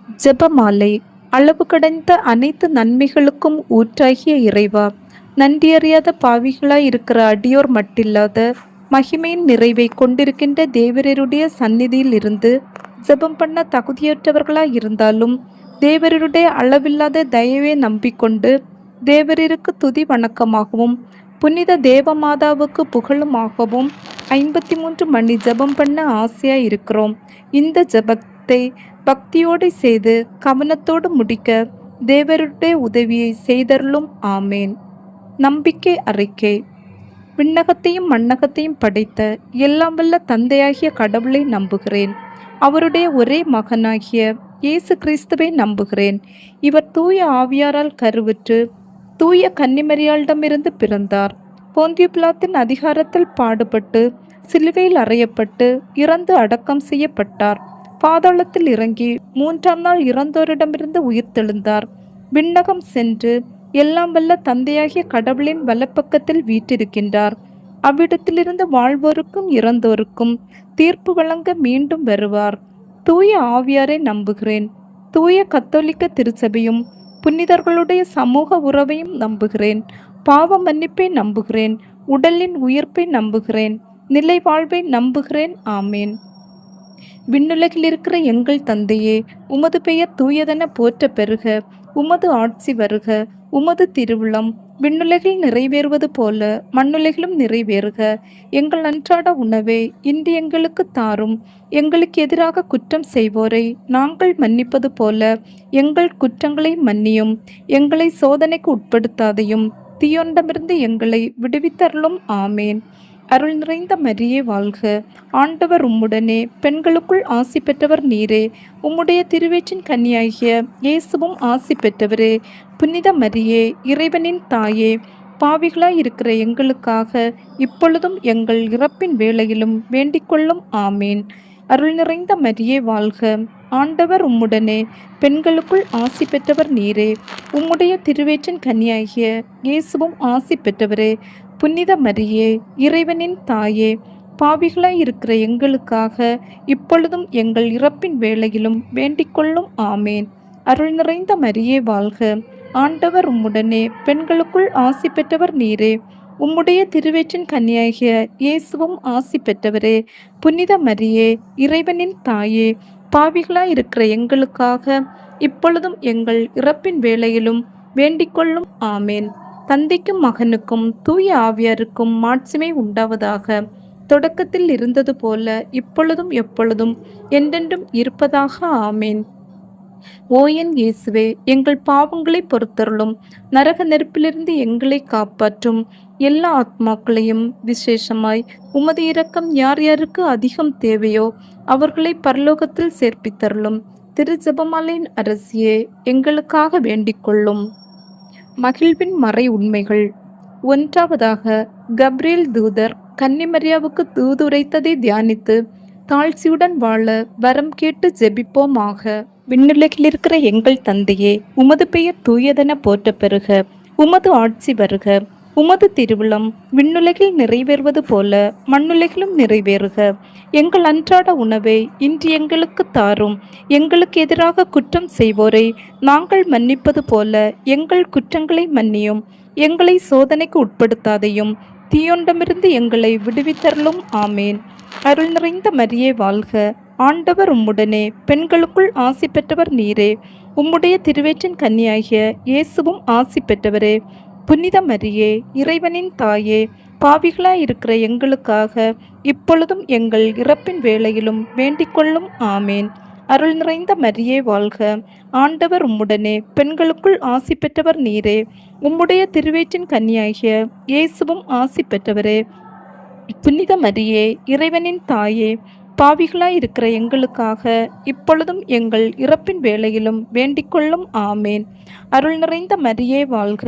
ஜெபமாலை. அளவு கடந்த அனைத்து நன்மைகளுக்கும் ஊற்றாகிய இறைவா, நன்றியறியாத பாவிகளாய் இருக்கிற அடியோர் மட்டில்லாத மகிமையின் நிறைவை கொண்டிருக்கின்ற தேவரருடைய சந்நிதியில் இருந்து ஜெபம் பண்ண தகுதியற்றவர்களாய் இருந்தாலும் தேவரருடைய அளவில்லாத தயவை நம்பிக்கொண்டு தேவரருக்கு துதி வணக்கமாகவும் புனித தேவமாதாவுக்கு புகழுமாகவும் 53 மணி ஜெபம் பண்ண ஆசையாய் இருக்கிறோம். இந்த ஜெபத்தை பக்தியோடு செய்து கவனத்தோடு முடிக்க தேவருடைய உதவியை செய்தருளும். ஆமேன். நம்பிக்கை அறிக்கை. விண்ணகத்தையும் மண்ணகத்தையும் படைத்த எல்லாம் வல்ல தந்தையாகிய கடவுளை நம்புகிறேன். அவருடைய ஒரே மகனாகிய இயேசு கிறிஸ்துவை நம்புகிறேன். இவர் தூய ஆவியாரால் கருவுற்று தூய கன்னிமரியாளிடமிருந்து பிறந்தார். போந்தியு பிலாத்தின் அதிகாரத்தில் பாடுபட்டு சிலுவையில் அறையப்பட்டு இறந்து அடக்கம் செய்யப்பட்டார். பாதாளத்தில் இறங்கி 3ஆம் நாள் இறந்தோரிடமிருந்து உயிர்த்தெழுந்தார். விண்ணகம் சென்று எல்லாம் வல்ல தந்தையாகிய கடவுளின் வலப்பக்கத்தில் வீற்றிருக்கின்றார். அவ்விடத்திலிருந்து வாழ்வோருக்கும் இறந்தோருக்கும் தீர்ப்பு வழங்க மீண்டும் வருவார். தூய ஆவியாரை நம்புகிறேன். தூய கத்தோலிக்க திருச்சபையும் புனிதர்களுடைய சமூக உறவையும் நம்புகிறேன். பாவ மன்னிப்பை நம்புகிறேன். உடலின் உயிர்ப்பை நம்புகிறேன். நிலை வாழ்வை நம்புகிறேன். ஆமேன். விண்ணுலகில் இருக்கிற எங்கள் தந்தையே, உமது பெயர் தூயதென போற்ற பெறுக. உமது ஆட்சி வருக. உமது திருவுளம் விண்ணுலகில் நிறைவேறுவது போல மண்ணுலகிலும் நிறைவேறுக. எங்கள் அன்றாட உணவை இன்று எங்களுக்கு தாரும். எங்களுக்கு எதிராக குற்றம் செய்வோரை நாங்கள் மன்னிப்பது போல எங்கள் குற்றங்களை மன்னியும். எங்களை சோதனைக்கு உட்படுத்தாதையும் தீயோனிடமிருந்து எங்களை விடுவித்தருளும். ஆமேன். அருள் நிறைந்த மரியே வாழ்க. ஆண்டவர் உம்முடனே, பெண்களுக்குள் ஆசி பெற்றவர் நீரே. உம்முடைய திருவயிற்றின் கன்னியாகிய இயேசுவும் ஆசி பெற்றவரே. புனித மரியே, இறைவனின் தாயே, பாவிகளாய் இருக்கிற எங்களுக்காக இப்பொழுதும் எங்கள் இறப்பின் வேளையிலும் வேண்டிக்கொள்ளும். ஆமீன். அருள் நிறைந்த மரியே வாழ்க. ஆண்டவர் உம்முடனே, பெண்களுக்குள் ஆசி பெற்றவர் நீரே. உம்முடைய திருவயிற்றின் கன்னியாகிய இயேசுவும் ஆசி பெற்றவரே. புனித மரியே, இறைவனின் தாயே, பாவிகளாய் இருக்கிற எங்களுக்காக இப்பொழுதும் எங்கள் இறப்பின் வேளையிலும் வேண்டிக்கொள்ளும். ஆமேன். அருள் நிறைந்த மரியே வாழ்க. ஆண்டவர் உம்முடனே, பெண்களுக்குள் ஆசி பெற்றவர் நீரே. உம்முடைய திருவயிற்றின் கன்னியாகிய இயேசுவும் ஆசி பெற்றவரே. புனித மரியே, இறைவனின் தாயே, பாவிகளாய் இருக்கிற எங்களுக்காக இப்பொழுதும் எங்கள் இறப்பின் வேளையிலும் வேண்டிக்கொள்ளும். ஆமேன். தந்தைக்கும் மகனுக்கும் தூய ஆவியாருக்கும் மாட்சிமை உண்டாவதாக. தொடக்கத்தில் இருந்தது போல இப்பொழுதும் எப்பொழுதும் என்றென்றும் இருப்பதாக. ஆமேன். ஓ என் இயேசுவே, எங்கள் பாவங்களை பொறுத்தருளும். நரக நெருப்பிலிருந்து எங்களை காப்பாற்றும். எல்லா ஆத்மாக்களையும் விசேஷமாய் உமது இரக்கம் யார் யாருக்கு அதிகம் தேவையோ அவர்களை பரலோகத்தில் சேர்ப்பித்தருளும். திரு ஜெபமாலையின் அரசியே, எங்களுக்காக வேண்டிக்கொள்ளும். மகிழ்வின் மறை உண்மைகள். ஒன்றாவதாக, கப்ரியேல் தூதர் கன்னிமரியாவுக்கு தூதுரைத்ததை தியானித்து தாழ்ச்சியுடன் வாழ வரம் கேட்டு ஜெபிப்போமாக. விண்ணுலகில் இருக்கிற எங்கள் தந்தையே, உமது பெயர் தூயதென போற்ற பெறுக. உமது ஆட்சி வருக. உமது திருவுளம் விண்ணுலகில் நிறைவேறுவது போல மண்ணுலகிலும் நிறைவேறுக. எங்கள் அன்றாட உணவை இன்று எங்களுக்கு தாரும். எங்களுக்கு எதிராக குற்றம் செய்வோரை நாங்கள் மன்னிப்பது போல எங்கள் குற்றங்களை மன்னியும். எங்களை சோதனைக்கு உட்படுத்தாதையும் தீயோனிடமிருந்து எங்களை விடுவித்தருளும். ஆமேன். அருள் நிறைந்த மரியே வாழ்க. ஆண்டவர் உம்முடனே, பெண்களுக்குள் ஆசி பெற்றவர் நீரே. உம்முடைய திருவயிற்றின் கன்னியாகிய இயேசுவும் ஆசி பெற்றவரே. புனித மரியே, இறைவனின் தாயே, பாவிகளாய் இருக்கிற எங்களுக்காக இப்பொழுதும் எங்கள் இறப்பின் வேளையிலும் வேண்டிக்கொள்ளும். ஆமேன். அருள் நிறைந்த மரியே வாழ்க. ஆண்டவர் உம்முடனே, பெண்களுக்குள் ஆசி பெற்றவர் நீரே. உம்முடைய திருவயிற்றின் கன்னியாகிய இயேசுவும் ஆசி பெற்றவரே. புனித மரியே, இறைவனின் தாயே, பாவிகளாய் இருக்கிற எங்களுக்காக இப்பொழுதும் எங்கள் இறப்பின் வேளையிலும் வேண்டிக்கொள்ளும். ஆமேன். அருள் நிறைந்த மரியே வாழ்க.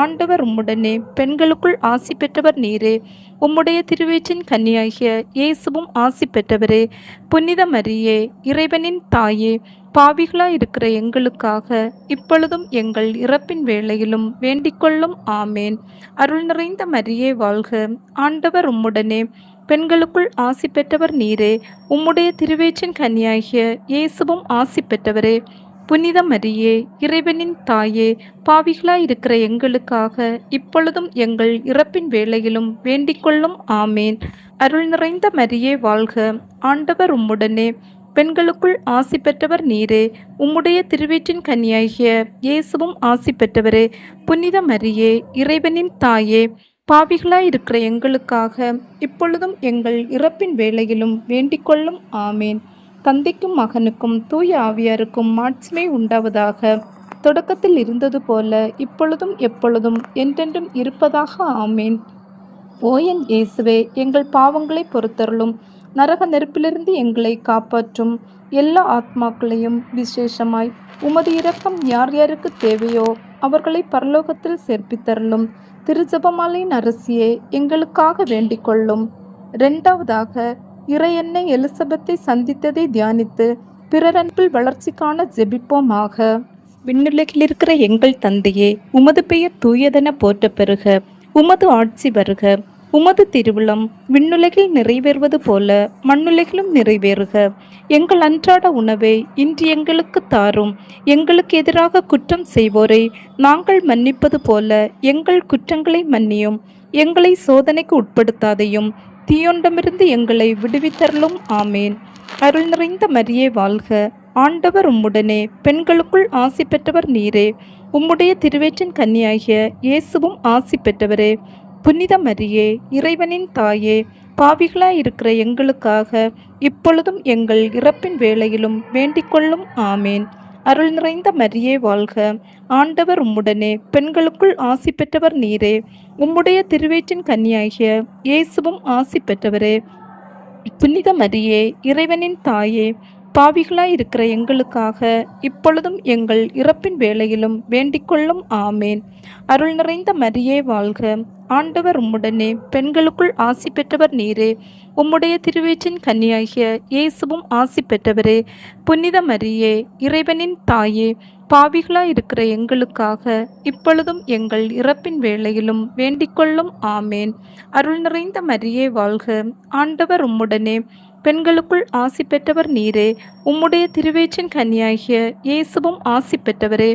ஆண்டவர் உம்முடனே, பெண்களுக்குள் ஆசி பெற்றவர் நீரே. உம்முடைய திருவயிற்றின் கன்னியாகிய இயேசுவும் ஆசி பெற்றவரே. புனித மரியே, இறைவனின் தாயே, பாவிகளாய் இருக்கிற எங்களுக்காக இப்பொழுதும் எங்கள் இறப்பின் வேளையிலும் வேண்டிக்கொள்ளும். ஆமேன். அருள் நிறைந்த மரியே வாழ்க. ஆண்டவர் உம்முடனே, பெண்களுக்குள் ஆசி பெற்றவர் நீரே. உம்முடைய திருவயிற்றின் கன்னியாகிய இயேசுவும் ஆசி பெற்றவரே. புனித மரியே, இறைவனின் தாயே, பாவிகளாயிருக்கிற எங்களுக்காக இப்பொழுதும் எங்கள் இறப்பின் வேளையிலும் வேண்டிக்கொள்ளும். ஆமேன். அருள் நிறைந்த மரியே வாழ்க, ஆண்டவர் உம்முடனே, பெண்களுக்குள் ஆசி பெற்றவர் நீரே. உம்முடைய திருவயிற்றின் கனியாகிய இயேசுவும் ஆசி பெற்றவரே. புனித மரியே, இறைவனின் தாயே, பாவிகளாயிருக்கிற எங்களுக்காக இப்பொழுதும் எங்கள் இறப்பின் வேளையிலும் வேண்டிக்கொள்ளும். ஆமேன். தந்தைக்கும் மகனுக்கும் தூய ஆவியாருக்கும் மாட்சிமை உண்டாவதாக. தொடக்கத்தில் இருந்தது போல இப்பொழுதும் எப்பொழுதும் என்றென்றும் இருப்பதாக. ஆமேன். ஓ என் இயேசுவே, எங்கள் பாவங்களை பொறுத்தருளும், நரக நெருப்பிலிருந்து எங்களை காப்பாற்றும். எல்லா ஆத்மாக்களையும் விசேஷமாய் உமது இரக்கம் யார் யாருக்கு தேவையோ அவர்களை பரலோகத்தில் சேர்ப்பித்தருளும். திருஜபமாலையின் அரசியே, எங்களுக்காக வேண்டிக் கொள்ளும். இரண்டாவதாக, இறையன்னை எலிசபெத்தை சந்தித்ததை தியானித்து பிறர் அன்பில் வளர்ச்சி காண ஜெபிப்போமாக. விண்ணுலகில் இருக்கிற எங்கள் தந்தையே, உமது பெயர் தூயதென போற்ற பெறுக. உமது ஆட்சி வருக. உமது திருவுளம் விண்ணுலகில் நிறைவேறுவது போல மண்ணுலகிலும் நிறைவேறுக. எங்கள் அன்றாட உணவை இன்று எங்களுக்கு தாரும். எங்களுக்கு எதிராக குற்றம் செய்வோரை நாங்கள் மன்னிப்பது போல எங்கள் குற்றங்களை மன்னியும். எங்களை சோதனைக்கு உட்படுத்தாதையும், தீயொண்டமிருந்து எங்களை விடுவித்தருளும். ஆமேன். அருள் நிறைந்த மரியே வாழ்க, ஆண்டவர் உம்முடனே, பெண்களுக்குள் ஆசி பெற்றவர் நீரே. உம்முடைய திருவயிற்றின் கன்னியாகிய இயேசுவும் ஆசி பெற்றவரே. புனித மரியே, இறைவனின் தாயே, பாவிகளாயிருக்கிற எங்களுக்காக இப்பொழுதும் எங்கள் இறப்பின் வேளையிலும் வேண்டிக்கொள்ளும். ஆமேன். அருள் நிறைந்த மரியே வாழ்க, ஆண்டவர் உம்முடனே, பெண்களுக்குள் ஆசி பெற்றவர் நீரே. உம்முடைய திருவயிற்றின் கன்னியாகிய இயேசுவும் ஆசி பெற்றவரே. புனித மரியே, இறைவனின் தாயே, பாவிகளாயிருக்கிற எங்களுக்காக இப்பொழுதும் எங்கள் இறப்பின் வேளையிலும் வேண்டிக்கொள்ளும். ஆமேன். அருள் நிறைந்த மரியே வாழ்க, ஆண்டவர் உம்முடனே, பெண்களுக்குள் ஆசி பெற்றவர் நீரே. உம்முடைய திருவயிற்றின் கன்னியாகிய இயேசுவும் ஆசி பெற்றவரே. புனித மரியே, இறைவனின் தாயே, பாவிகளாயிருக்கிற எங்களுக்காக இப்பொழுதும் எங்கள் இறப்பின் வேளையிலும் வேண்டிக்கொள்ளும். ஆமேன். அருள் நிறைந்த மரியே வாழ்க, ஆண்டவர் உம்முடனே, பெண்களுக்குள் ஆசி பெற்றவர் நீரே. உம்முடைய திருவயிற்றின் கன்னியாகிய இயேசுவும் ஆசி பெற்றவரே.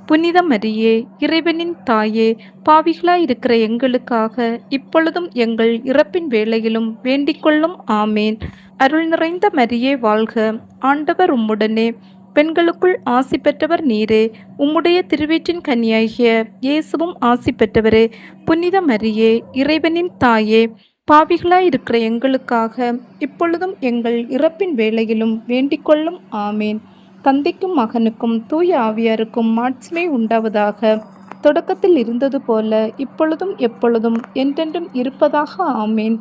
புனித மரியே, இறைவனின் தாயே, பாவிகளாயிருக்கிற எங்களுக்காக இப்பொழுதும் எங்கள் இறப்பின் வேளையிலும் வேண்டிக்கொள்ளும். ஆமேன். அருள் நிறைந்த மரியே வாழ்க, ஆண்டவர் உம்முடனே, பெண்களுக்குள் ஆசி பெற்றவர் நீரே. உம்முடைய திருவயிற்றின் கன்னியாகிய இயேசுவும் ஆசி பெற்றவரே. புனித மரியே, இறைவனின் தாயே, பாவிகளாயிருக்கிற எங்களுக்காக இப்பொழுதும் எங்கள் இறப்பின் வேளையிலும் வேண்டிக்கொள்ளும். ஆமேன். தந்தைக்கும் மகனுக்கும் தூய ஆவியாருக்கும் மாட்சிமை உண்டாவதாக. தொடக்கத்தில் இருந்தது போல இப்பொழுதும் எப்பொழுதும் என்றென்றும் இருப்பதாக. ஆமேன்.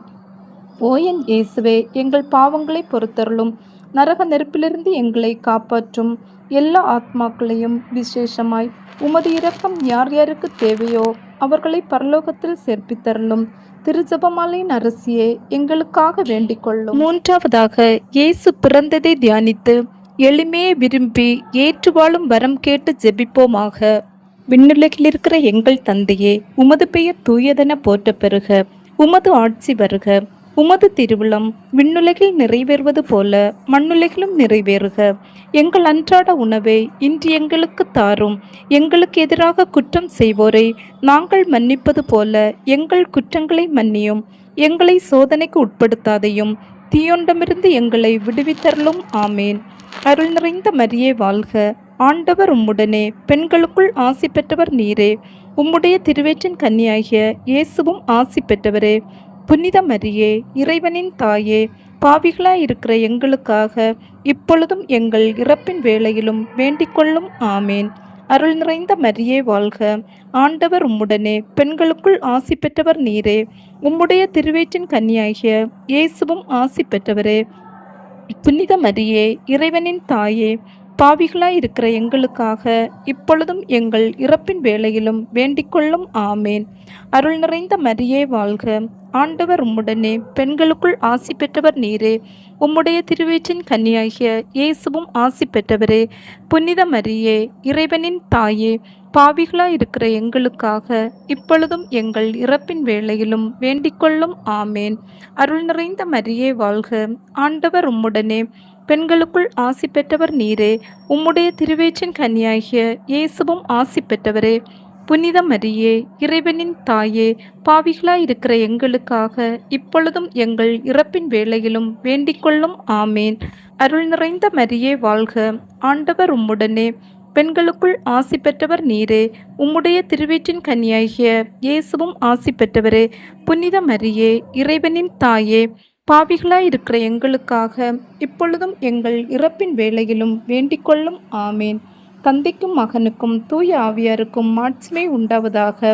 ஓ என் இயேசுவே, எங்கள் பாவங்களை பொறுத்தருளும், நரக நெருப்பிலிருந்து எங்களை காப்பாற்றும். எல்லா ஆத்மாக்களையும் விசேஷமாய் உமது இரக்கம் யார் யாருக்கு தேவையோ அவர்களை பரலோகத்தில் சேர்ப்பித்தருளும். திருஜபமாலையின் அரசியே, எங்களுக்காக வேண்டிக் கொள்ளும். மூன்றாவதாக, இயேசு பிறந்ததை தியானித்து எளிமையை விரும்பி ஏற்று வாழும் வரம் கேட்டு ஜெபிப்போமாக. விண்ணுலகில் இருக்கிற எங்கள் தந்தையே, உமது பெயர் தூயதென போற்ற பெறுக. உமது ஆட்சி வருக. உமது திருவுளம் விண்ணுலகில் நிறைவேறுவது போல மண்ணுலகிலும் நிறைவேறுக. எங்கள் அன்றாட உணவை இன்று எங்களுக்கு தாரும். எங்களுக்கு எதிராக குற்றம் செய்வோரை நாங்கள் மன்னிப்பது போல எங்கள் குற்றங்களை மன்னியும். எங்களை சோதனைக்கு உட்படுத்தாதையும், தீயொண்டமிருந்து எங்களை விடுவித்தருளும். ஆமேன். அருள் நிறைந்த மரியே வாழ்க, ஆண்டவர் உம்முடனே, பெண்களுக்குள் ஆசி பெற்றவர் நீரே. உம்முடைய திருவயிற்றின் கன்னியாகிய இயேசுவும் ஆசி பெற்றவரே. புனித மரியே, இறைவனின் தாயே, பாவிகளாயிருக்கிற எங்களுக்காக இப்பொழுதும் எங்கள் இறப்பின் வேளையிலும் வேண்டிக்கொள்ளும். ஆமேன். அருள் நிறைந்த மரியே வாழ்க, ஆண்டவர் உம்முடனே, பெண்களுக்குள் ஆசி பெற்றவர் நீரே. உம்முடைய திருவயிற்றின் கன்னியாகிய இயேசுவும் ஆசி பெற்றவரே. புனித மரியே, இறைவனின் தாயே, பாவிகளாயிருக்கிற எங்களுக்காக இப்பொழுதும் எங்கள் இறப்பின் வேளையிலும் வேண்டிக்கொள்ளும். ஆமேன். அருள் நிறைந்த மரியே வாழ்க, ஆண்டவர் உம்முடனே, பெண்களுக்குள் ஆசி பெற்றவர் நீரே. உம்முடைய திருவயிற்றின் கன்னியாகிய இயேசுவும் ஆசி பெற்றவரே. புனித மரியே, இறைவனின் தாயே, பாவிகளாயிருக்கிற எங்களுக்காக இப்பொழுதும் எங்கள் இறப்பின் வேளையிலும் வேண்டிக்கொள்ளும். ஆமேன். அருள் நிறைந்த மரியே வாழ்க, ஆண்டவர் உம்முடனே, பெண்களுக்குள் ஆசி பெற்றவர் நீரே. உம்முடைய திருவயிற்றின் கனியாகிய இயேசுவும் ஆசி பெற்றவரே. புனித மரியே, இறைவனின் தாயே, பாவிகளாயிருக்கிற எங்களுக்காக இப்பொழுதும் எங்கள் இறப்பின் வேளையிலும் வேண்டிக்கொள்ளும். ஆமேன். அருள் நிறைந்த மரியே வாழ்க. ஆண்டவர் உம்முடனே. பெண்களுக்குள் ஆசி பெற்றவர் நீரே. உம்முடைய திருவயிற்றின் கனியாகிய இயேசுவும் ஆசி பெற்றவரே. புனித மரியே, இறைவனின் தாயே, பாவிகளாயிருக்கிற எங்களுக்காக இப்பொழுதும் எங்கள் இறப்பின் வேளையிலும் வேண்டிக்கொள்ளும். ஆமேன். தந்தைக்கும் மகனுக்கும் தூய ஆவியாருக்கும் மாட்சிமை உண்டாவதாக.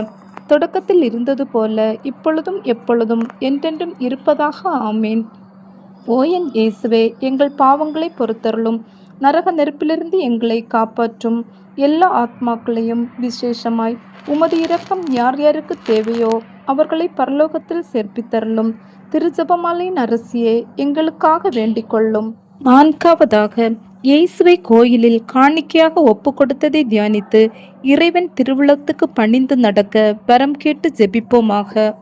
தொடக்கத்தில் இருந்தது போல இப்பொழுதும் எப்பொழுதும் என்றென்றும் இருப்பதாக. ஆமேன். ஓ என் இயேசுவே, எங்கள் பாவங்களை பொறுத்தருளும். நரக நெருப்பிலிருந்து எங்களை காப்பாற்றும். எல்லா ஆத்மாக்களையும் விசேஷமாய் உமது இரக்கம் யார் யாருக்கு தேவையோ அவர்களை பரலோகத்தில் சேர்ப்பித்தருளும். திருஜெபமாலையின் அரசியே, எங்களுக்காக வேண்டிக் கொள்ளும். நான்காவதாக, இயேசுவை கோயிலில் காணிக்கையாக ஒப்பு கொடுத்ததை தியானித்து இறைவன் திருவுளத்துக்கு பணிந்து நடக்க வரம் கேட்டு ஜெபிப்போமாக.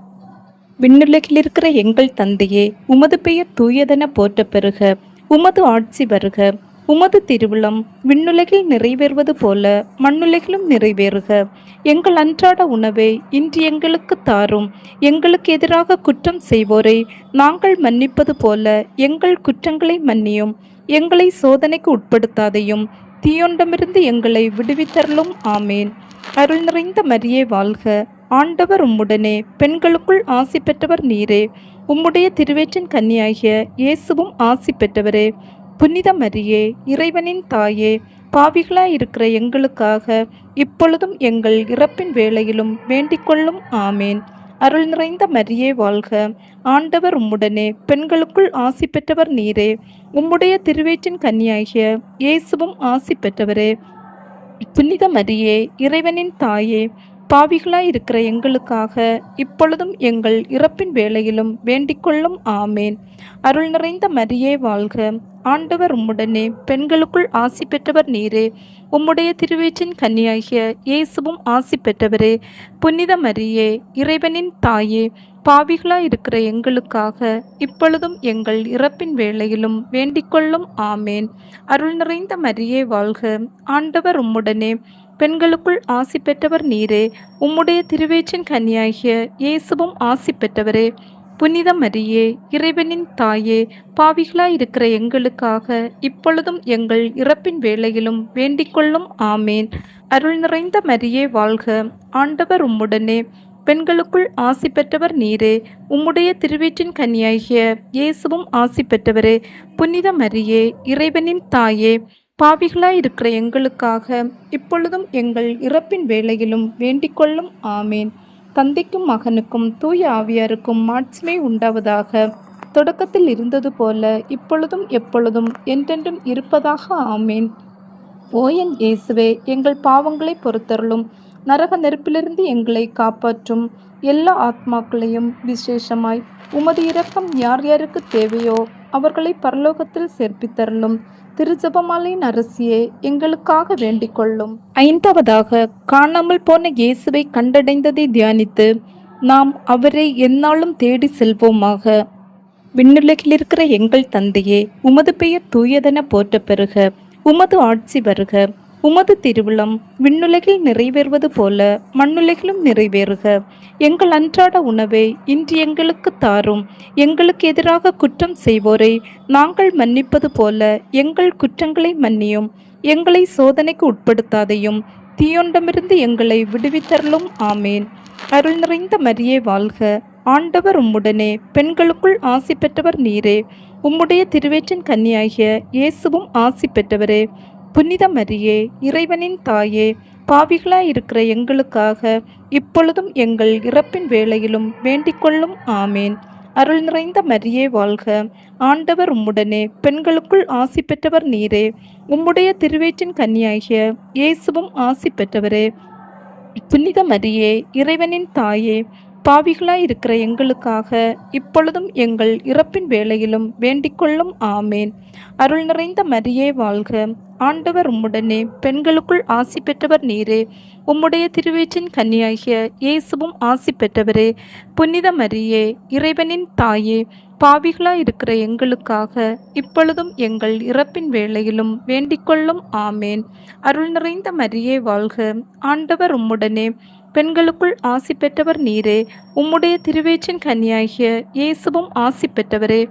விண்ணுலகில் இருக்கிற எங்கள் தந்தையே, உமது பெயர் தூயதென போற்ற பெறுக. உமது ஆட்சி வருக. உமது திருவுளம் விண்ணுலகில் நிறைவேறுவது போல மண்ணுலகிலும் நிறைவேறுக. எங்கள் அன்றாட உணவை இன்று எங்களுக்கு தாரும். எங்களுக்கு எதிராக குற்றம் செய்வோரை நாங்கள் மன்னிப்பது போல எங்கள் குற்றங்களை மன்னியும். எங்களை சோதனைக்கு உட்படுத்தாதையும் தீயொண்டமிருந்து எங்களை விடுவித்தருளும். ஆமேன். அருள் நிறைந்த மரியே வாழ்க. ஆண்டவர் உம்முடனே. பெண்களுக்குள் ஆசி பெற்றவர் நீரே. உம்முடைய திருவயிற்றின் கன்னியாகிய இயேசுவும் ஆசி பெற்றவரே. புனித மரியே, இறைவனின் தாயே, பாவிகளாயிருக்கிற எங்களுக்காக இப்பொழுதும் எங்கள் இறப்பின் வேளையிலும் வேண்டிக்கொள்ளும். ஆமேன். அருள் நிறைந்த மரியே வாழ்க. ஆண்டவர் உம்முடனே. பெண்களுக்குள் ஆசி பெற்றவர் நீரே. உம்முடைய திருவயிற்றின் கன்னியாகிய இயேசுவும் ஆசி பெற்றவரே. புனித மரியே, இறைவனின் தாயே, பாவிகளாயிருக்கிற எங்களுக்காக இப்பொழுதும் எங்கள் இறப்பின் வேளையிலும் வேண்டிக்கொள்ளும். ஆமேன். அருள் நிறைந்த மரியே வாழ்க. ஆண்டவர் உம்முடனே. பெண்களுக்குள் ஆசி பெற்றவர் நீரே. உம்முடைய திருவயிற்றின் கன்னியாகிய இயேசுவும் ஆசி பெற்றவரே. புனித மரியே, இறைவனின் தாயே, பாவிகளாயிருக்கிற எங்களுக்காக இப்பொழுதும் எங்கள் இறப்பின் வேளையிலும் வேண்டிக்கொள்ளும். ஆமேன். அருள் நிறைந்த மரியே வாழ்க. ஆண்டவர் உம்முடனே. பெண்களுக்குள் ஆசி பெற்றவர் நீரே. உம்முடைய திருவயிற்றின் கன்னியாகிய இயேசுவும் ஆசி பெற்றவரே. புனித மரியே, இறைவனின் தாயே, பாவிகளாயிருக்கிற எங்களுக்காக இப்பொழுதும் எங்கள் இறப்பின் வேளையிலும் வேண்டிக்கொள்ளும். ஆமேன். அருள் நிறைந்த மரியே வாழ்க. ஆண்டவர் உம்முடனே. பெண்களுக்குள் ஆசி பெற்றவர் நீரே. உம்முடைய திருவயிற்றின் கன்னியாகிய இயேசுவும் ஆசி பெற்றவரே. புனித மரியே, இறைவனின் தாயே, பாவிகளாயிருக்கிற எங்களுக்காக இப்பொழுதும் எங்கள் இறப்பின் வேளையிலும் வேண்டிக்கொள்ளும். ஆமேன். தந்தைக்கும் மகனுக்கும் தூய ஆவியாருக்கும் மாட்சிமை உண்டாவதாக. தொடக்கத்தில் இருந்தது போல இப்பொழுதும் எப்பொழுதும் என்றென்றும் இருப்பதாக. ஆமேன். ஓ என் இயேசுவே, எங்கள் பாவங்களை பொறுத்தருளும். நரக நெருப்பிலிருந்து எங்களை காப்பாற்றும். எல்லா ஆத்மாக்களையும் விசேஷமாய் உமது இரக்கம் யார் யாருக்கு தேவையோ அவர்களை பரலோகத்தில் சேர்ப்பித்தருளும். திருஜெபமாலையின் அரசியே, எங்களுக்காக வேண்டிக் கொள்ளும். ஐந்தாவதாக, காணாமல் போன இயேசுவை கண்டடைந்ததை தியானித்து நாம் அவரை எந்நாளும் தேடி செல்வோமாக. விண்ணுலகில் இருக்கிற எங்கள் தந்தையே, உமது பெயர் தூயதென போற்ற பெறுக. உமது ஆட்சி வருக. உமது திருவுளம் விண்ணுலகில் நிறைவேறுவது போல மண்ணுலகிலும் நிறைவேறுக. எங்கள் அன்றாட உணவை இன்று எங்களுக்கு தாரும். எங்களுக்கு எதிராக குற்றம் செய்வோரை நாங்கள் மன்னிப்பது போல எங்கள் குற்றங்களை மன்னியும். எங்களை சோதனைக்கு உட்படுத்தாதையும் தீயொண்டமிருந்து எங்களை விடுவித்தருளும். ஆமேன். அருள் நிறைந்த மரியே வாழ்க. ஆண்டவர் உம்முடனே. பெண்களுக்குள் ஆசி பெற்றவர் நீரே. உம்முடைய திருவயிற்றின் கன்னியாகிய இயேசுவும் ஆசி பெற்றவரே. புனித மரியே, இறைவனின் தாயே, பாவிகளாயிருக்கிற எங்களுக்காக இப்பொழுதும் எங்கள் இறப்பின் வேளையிலும் வேண்டிக்கொள்ளும். ஆமேன். அருள் நிறைந்த மரியே வாழ்க. ஆண்டவர் உம்முடனே. பெண்களுக்குள் ஆசி பெற்றவர் நீரே. உம்முடைய திருவயிற்றின் கன்னியாகிய இயேசுவும் ஆசி பெற்றவரே. புனித மரியே, இறைவனின் தாயே, பாவிகளாயிருக்கிற எங்களுக்காக இப்பொழுதும் எங்கள் இறப்பின் வேளையிலும் வேண்டிக்கொள்ளும். ஆமேன். அருள் நிறைந்த மரியே வாழ்க. ஆண்டவர் உம்முடனே. பெண்களுக்குள் ஆசி பெற்றவர் நீரே. உம்முடைய திருவயிற்றின் கன்னியாகிய இயேசுவும் ஆசி பெற்றவரே. புனித மரியே, இறைவனின் தாயே, பாவிகளாயிருக்கிற எங்களுக்காக இப்பொழுதும் எங்கள் இறப்பின் வேளையிலும் வேண்டிக்கொள்ளும் ஆமேன். அருள் நிறைந்த மரியே வாழ்க, ஆண்டவர் உம்முடனே, பெண்களுக்குள் ஆசி பெற்றவர் நீரே. உம்முடைய திருவயிற்றின் கனியாகிய இயேசுவும் ஆசி பெற்றவரே.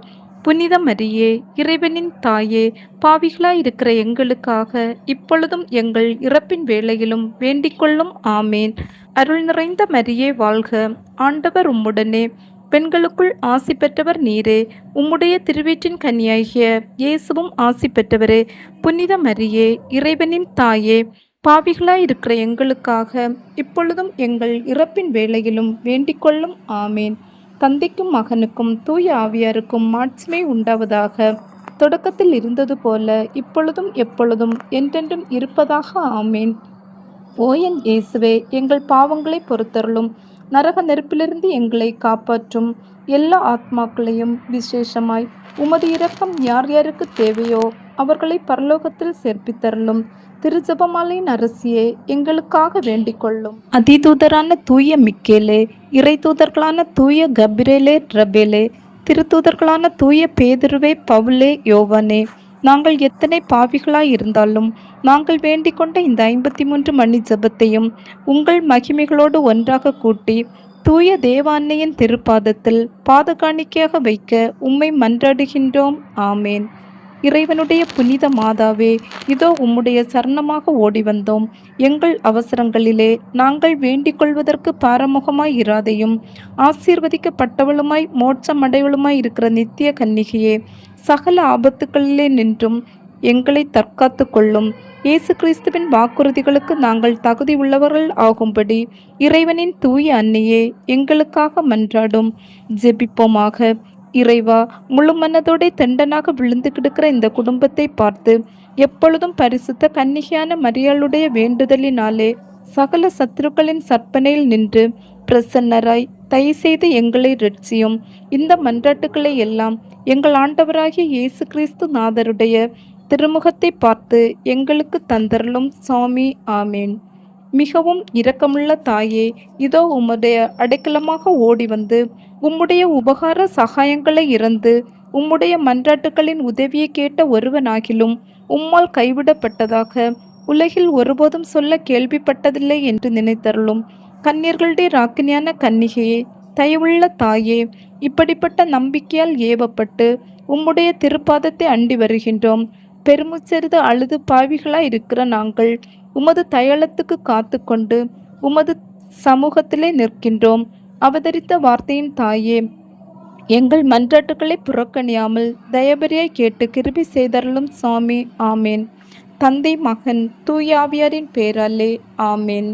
புனித மரியே, இறைவனின் தாயே, பாவிகளாயிருக்கிற எங்களுக்காக இப்பொழுதும் எங்கள் இறப்பின் வேளையிலும் வேண்டிக்கொள்ளும் ஆமேன். அருள் நிறைந்த மரியே வாழ்க, ஆண்டவர் உம்முடனே, பெண்களுக்குள் ஆசி பெற்றவர் நீரே. உம்முடைய திருவயிற்றின் கனியாகிய இயேசுவும் ஆசி பெற்றவரே. புனித மரியே, இறைவனின் தாயே, பாவிகளாயிருக்கிற எங்களுக்காக இப்பொழுதும் எங்கள் இறப்பின் வேளையிலும் வேண்டிக்கொள்ளும் ஆமேன். தந்தைக்கும் மகனுக்கும் தூய ஆவியாருக்கும் மாட்சிமை உண்டாவதாக. தொடக்கத்தில் இருந்தது போல இப்பொழுதும் எப்பொழுதும் என்றென்றும் இருப்பதாக ஆமேன். ஓ என் இயேசுவே, எங்கள் பாவங்களை பொறுத்தருளும். நரக நெருப்பிலிருந்து எங்களை காப்பாற்றும். எல்லா ஆத்மாக்களையும் விசேஷமாய் உமது இரக்கம் யார் யாருக்கு தேவையோ அவர்களை பரலோகத்தில் சேர்ப்பித்தருளும். திருஜபமாலையின் அரசியே, எங்களுக்காக வேண்டிக் கொள்ளும். அதிதூதரான தூய மிக்கேலே, இறை தூதர்களான தூய கபிரேலே ரபேலே, திருத்தூதர்களான தூய பேதுருவே பவுலே யோவானே, நாங்கள் எத்தனை பாவிகளாய் இருந்தாலும் நாங்கள் வேண்டிக் கொண்ட இந்த 53 மணி ஜபத்தையும் உங்கள் மகிமைகளோடு ஒன்றாக கூட்டி தூய தேவான்னையின் திருப்பாதத்தில் பாதகாணிக்கையாக வைக்க உம்மை மன்றாடுகின்றோம். ஆமேன். இறைவனுடைய புனித மாதாவே, இதோ உம்முடைய சரணமாக ஓடி வந்தோம். எங்கள் அவசரங்களிலே நாங்கள் வேண்டிக் கொள்வதற்கு பாரமுகமாய் இராதையும் ஆசீர்வதிக்கப்பட்டவளுமாய் மோட்சமடைவளுமாய் இருக்கிற நித்திய கன்னிகையே, சகல ஆபத்துக்களிலே நின்றும் எங்களை தற்காத்து கொள்ளும். இயேசு கிறிஸ்துவின் வாக்குறுதிகளுக்கு நாங்கள் தகுதி உள்ளவர்கள் ஆகும்படி இறைவனின் தூய அன்னையே, எங்களுக்காக மன்றாடும். ஜெபிப்போமாக. இறைவா, முழு மனதோட தெண்டனாக விழுந்து கிடக்கிற இந்த குடும்பத்தை பார்த்து எப்பொழுதும் பரிசுத்த கன்னிகையான மரியாளுடைய வேண்டுதலினாலே சகல சத்துருக்களின் சற்பனையில் நின்று பிரசன்னராய் தயவு செய்து எங்களை ரட்சியும். இந்த மன்றாட்டுக்களை எல்லாம் எங்கள் ஆண்டவராகிய இயேசு கிறிஸ்து நாதருடைய திருமுகத்தை பார்த்து எங்களுக்கு தந்தருளும் சுவாமி. ஆமேன். மிகவும் இரக்கமுள்ள தாயே, இதோ உம்முடைய அடைக்கலமாக ஓடி வந்து உம்முடைய உபகார சகாயங்களை இறந்து உம்முடைய மன்றாட்டுக்களின் உதவியை கேட்ட ஒருவனாகிலும் உம்மால் கைவிடப்பட்டதாக உலகில் ஒருபோதும் சொல்ல கேள்விப்பட்டதில்லை என்று நினைத்தருளும். கன்னியர்களுடைய ராக்கினியான கன்னிகையே, தயவுள்ள தாயே, இப்படிப்பட்ட நம்பிக்கையால் ஏவப்பட்டு உம்முடைய திருப்பாதத்தை அண்டி வருகின்றோம். பெருமுச்செறிது அழுது பாவிகளாய் இருக்கிற நாங்கள் உமது தயலத்துக்கு காத்து கொண்டு உமது சமூகத்திலே நிற்கின்றோம். அவதரித்த வார்த்தையின் தாயே, எங்கள் மன்றாட்டுக்களை புறக்கணியாமல் தயபரியாய் கேட்டு கிருபை செய்தருளும் சுவாமி. ஆமேன். தந்தை, மகன், தூய ஆவியாரின் பேராலே. ஆமேன்.